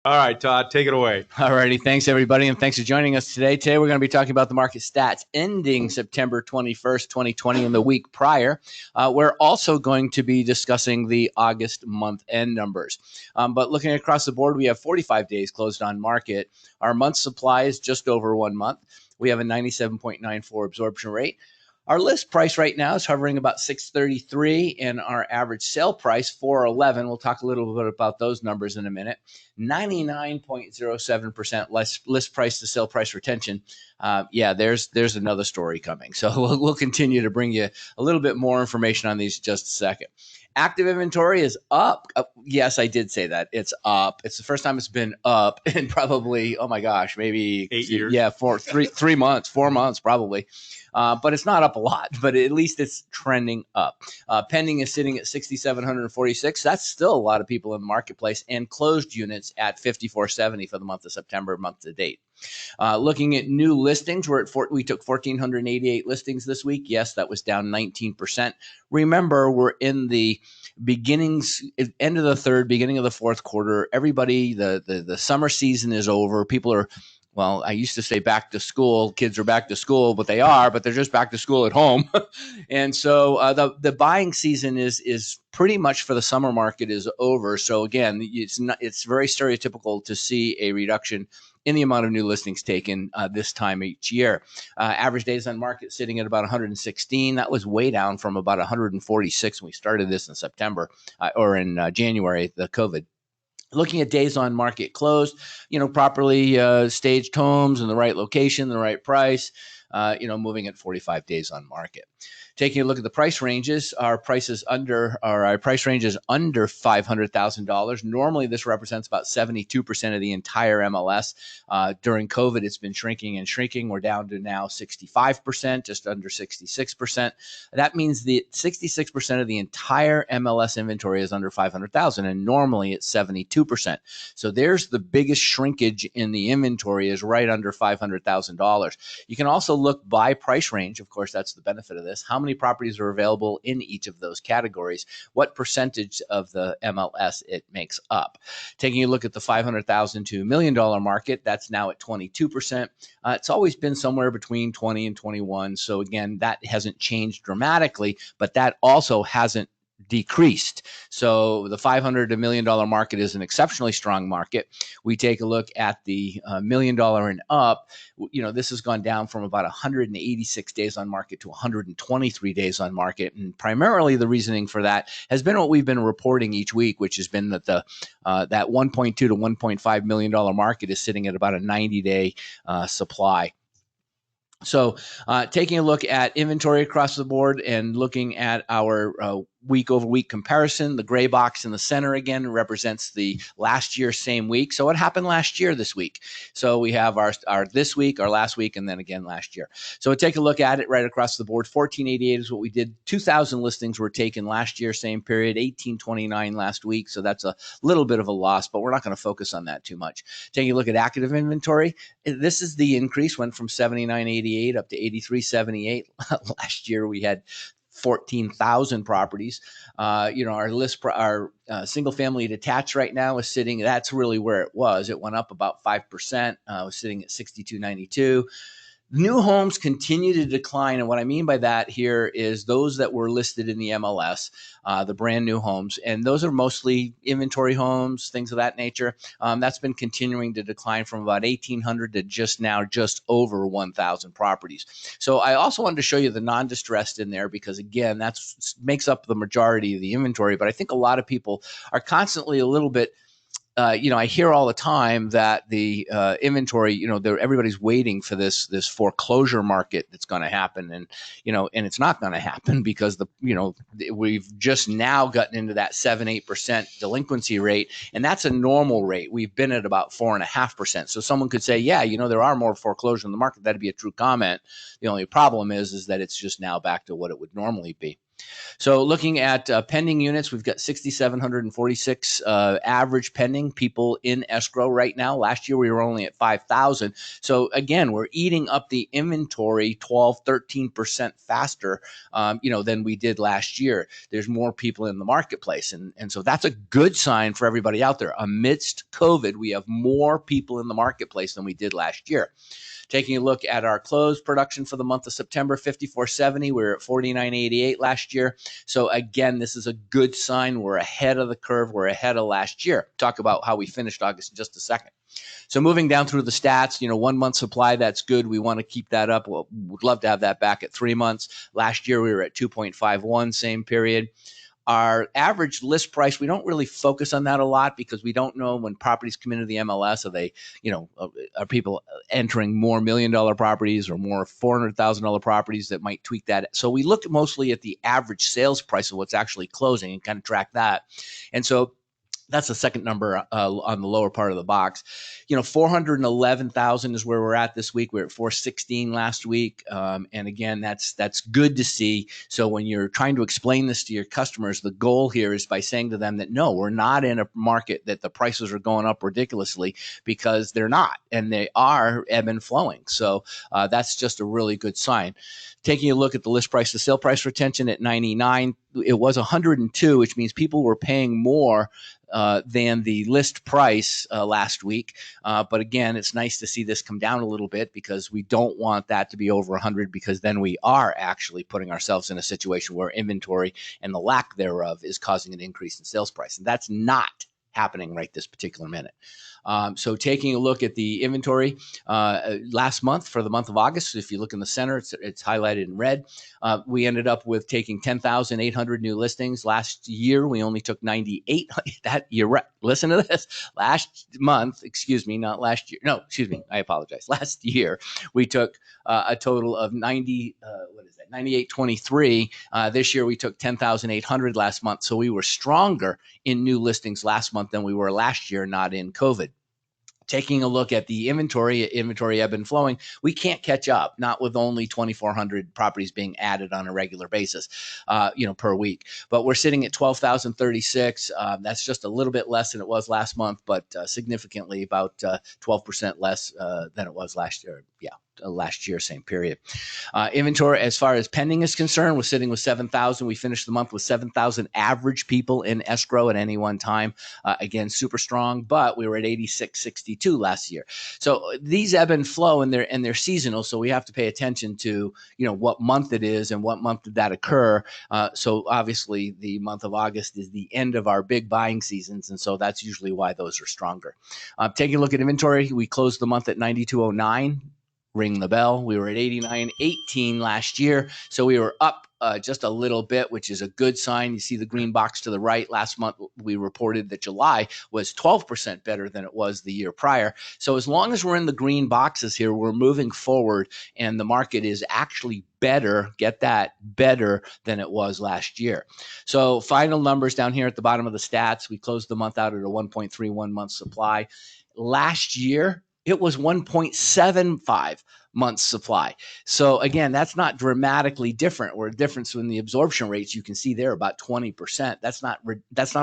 All right, Todd, take it away. Alrighty, thanks everybody, and thanks for joining us today. Today we're going to be talking about the market stats ending September 21st, 2020, and the week prior. We're also going to be discussing the August month-end numbers. But looking across the board, we have 45 days closed on market. Our month supply is just over 1 month. We have a 97.94 absorption rate. Our list price right now is hovering about 633, and our average sale price 411. We'll talk a little bit about those numbers in a minute. 99.07% less list price to sale price retention. There's another story coming. So we'll continue to bring you a little bit more information on these in just a second. Active inventory is up. Yes, I did say that. It's up. It's the first time it's been up in probably, oh my gosh, maybe 8 years. Yeah, 3 months, 4 months probably. But it's not up a lot, but at least it's trending up. Pending is sitting at 6,746. That's still a lot of people in the marketplace, and closed units at 5,470 for the month of September, month to date. Looking at new listings, we took 1,488 listings this week. Yes, that was down 19%. Remember, we're in the end of the third, beginning of the fourth quarter. Everybody, the summer season is over. People are, well, I used to say back to school. Kids are back to school, but they're just back to school at home. And so the buying season is pretty much for the summer market is over. So again, it's very stereotypical to see a reduction in the amount of new listings taken this time each year. Average days on market sitting at about 116. That was way down from about 146 when we started this in September or in January, the COVID. Looking at days on market closed, properly staged homes in the right location, the right price, moving at 45 days on market. Taking a look at the price ranges, our price range is under $500,000. Normally, this represents about 72% of the entire MLS. During COVID, it's been shrinking and shrinking. We're down to now 65%, just under 66%. That means that 66% of the entire MLS inventory is under $500,000, and normally it's 72%. So there's the biggest shrinkage in the inventory is right under $500,000. You can also look by price range. Of course, that's the benefit of this. How many properties are available in each of those categories? What percentage of the MLS it makes up? Taking a look at the $500,000 to $1 million market, that's now at 22%. It's always been somewhere between 20 and 21. So again, that hasn't changed dramatically, but that also hasn't decreased. So the $500 to $1 million market is an exceptionally strong market. We take a look at the $1 million and up. This has gone down from about 186 days on market to 123 days on market, and primarily the reasoning for that has been what we've been reporting each week, which has been that that 1.2 to 1.5 million dollar market is sitting at about a 90-day supply. So taking a look at inventory across the board and looking at our week-over-week comparison, the gray box in the center again represents the last year, same week. So what happened last year this week? So we have our this week, our last week, and then again last year. So take a look at it right across the board. 1,488 is what we did. 2,000 listings were taken last year, same period. 1,829 last week. So that's a little bit of a loss, but we're not going to focus on that too much. Taking a look at active inventory, this is the increase, went from 7,988 up to 8,378. Last year we had 14,000 properties. Our single family detached right now is sitting, that's really where it was. It went up about 5%, was sitting at 6,292. New homes continue to decline, and what I mean by that here is those that were listed in the MLS, the brand new homes, and those are mostly inventory homes, things of that nature. That's been continuing to decline from about 1,800 to just over 1,000 properties. So I also wanted to show you the non-distressed in there because, again, that makes up the majority of the inventory, but I think a lot of people are constantly a little bit I hear all the time that the inventory, everybody's waiting for this foreclosure market that's going to happen, and it's not going to happen because we've just now gotten into that 7-8% delinquency rate, and that's a normal rate. We've been at about 4.5%. So someone could say, yeah, there are more foreclosures in the market. That'd be a true comment. The only problem is that it's just now back to what it would normally be. So looking at pending units, we've got 6,746 average pending people in escrow right now. Last year, we were only at 5,000. So again, we're eating up the inventory 12, 13% faster, than we did last year. There's more people in the marketplace. And so that's a good sign for everybody out there. Amidst COVID, we have more people in the marketplace than we did last year. Taking a look at our closed production for the month of September, 5470. We were at 4988 last year. So again, this is a good sign. We're ahead of the curve. We're ahead of last year. Talk about how we finished August in just a second. So moving down through the stats, 1 month supply, that's good. We want to keep that up. We'd love to have that back at 3 months. Last year, we were at 2.51, same period. Our average list price, we don't really focus on that a lot because we don't know when properties come into the MLS, are they, are people entering more $1 million properties or more $400,000 properties that might tweak that. So we look mostly at the average sales price of what's actually closing and kind of track that. And so that's the second number on the lower part of the box. 411,000 is where we're at this week. We're at 416 last week. And again, that's good to see. So when you're trying to explain this to your customers, the goal here is by saying to them that, no, we're not in a market that the prices are going up ridiculously, because they're not, and they are ebb and flowing. So that's just a really good sign. Taking a look at the list price to sale price retention at 99, it was 102, which means people were paying more than the list price last week. But again, it's nice to see this come down a little bit, because we don't want that to be over 100, because then we are actually putting ourselves in a situation where inventory and the lack thereof is causing an increase in sales price. And that's not happening right this particular minute. So taking a look at the inventory last month, for the month of August, if you look in the center, it's highlighted in red. We ended up with taking 10,800 new listings. Last year, we only took 98. That year, right? Listen to this. Last month, not last year. No, I apologize. Last year, we took a total of 9823. This year, we took 10,800 last month. So we were stronger in new listings last month than we were last year, not in COVID. Taking a look at the inventory ebb and flowing, we can't catch up, not with only 2,400 properties being added on a regular basis, per week. But we're sitting at 12,036. That's just a little bit less than it was last month, but significantly about 12% less than it was last year. Last year, same period. Inventory, as far as pending is concerned, we're sitting with 7,000. We finished the month with 7,000 average people in escrow at any one time. Again, super strong, but we were at 8662 last year. So these ebb and flow, and they're seasonal. So we have to pay attention to what month it is and what month did that occur. So obviously, the month of August is the end of our big buying seasons, and so that's usually why those are stronger. Taking a look at inventory, we closed the month at 9209. Ring the bell. We were at 8918 last year, so we were up just a little bit, which is a good sign. You see the green box to the right. Last month, we reported that July was 12% better than it was the year prior. So as long as we're in the green boxes here, we're moving forward, and the market is actually better, get that, better than it was last year. So final numbers down here at the bottom of the stats. We closed the month out at a 1.31 month supply. Last year, it was 1.75 months supply. So again, that's not dramatically different, or a difference in the absorption rates. You can see there about 20%. That's not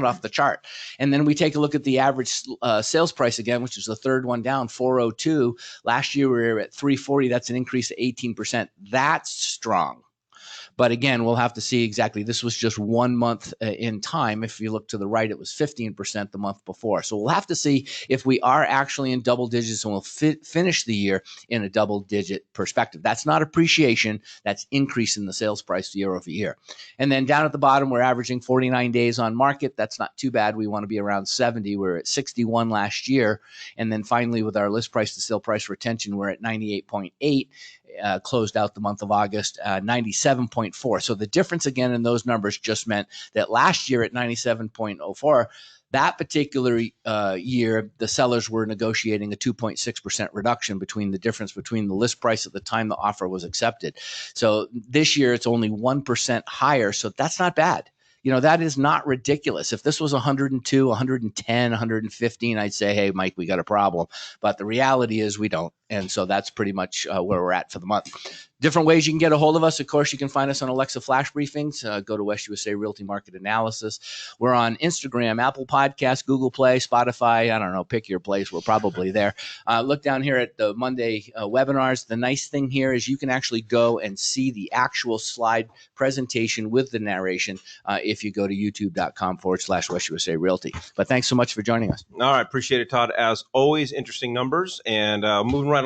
off the chart. And then we take a look at the average sales price again, which is the third one down, 402. Last year we were at 340. That's an increase of 18%. That's strong. But again, we'll have to see exactly. This was just 1 month in time. If you look to the right, it was 15% the month before. So we'll have to see if we are actually in double digits, and we'll finish the year in a double digit perspective. That's not appreciation. That's increase in the sales price year over year. And then down at the bottom, we're averaging 49 days on market. That's not too bad. We want to be around 70. We're at 61 last year. And then finally, with our list price to sale price retention, we're at 98.8. Closed out the month of August, 97.4. So the difference again in those numbers just meant that last year at 97.04, that particular year, the sellers were negotiating a 2.6% reduction between the difference between the list price at the time the offer was accepted. So this year it's only 1% higher. So that's not bad. That is not ridiculous. If this was 102, 110, 115, I'd say, hey, Mike, we got a problem. But the reality is we don't. And so that's pretty much where we're at for the month. Different ways you can get a hold of us. Of course, you can find us on Alexa Flash Briefings. Go to West USA Realty Market Analysis. We're on Instagram, Apple Podcasts, Google Play, Spotify. I don't know, pick your place. We're probably there. Look down here at the Monday webinars. The nice thing here is you can actually go and see the actual slide presentation with the narration if you go to youtube.com/West USA Realty. But thanks so much for joining us. All right. Appreciate it, Todd. As always, interesting numbers. And moving right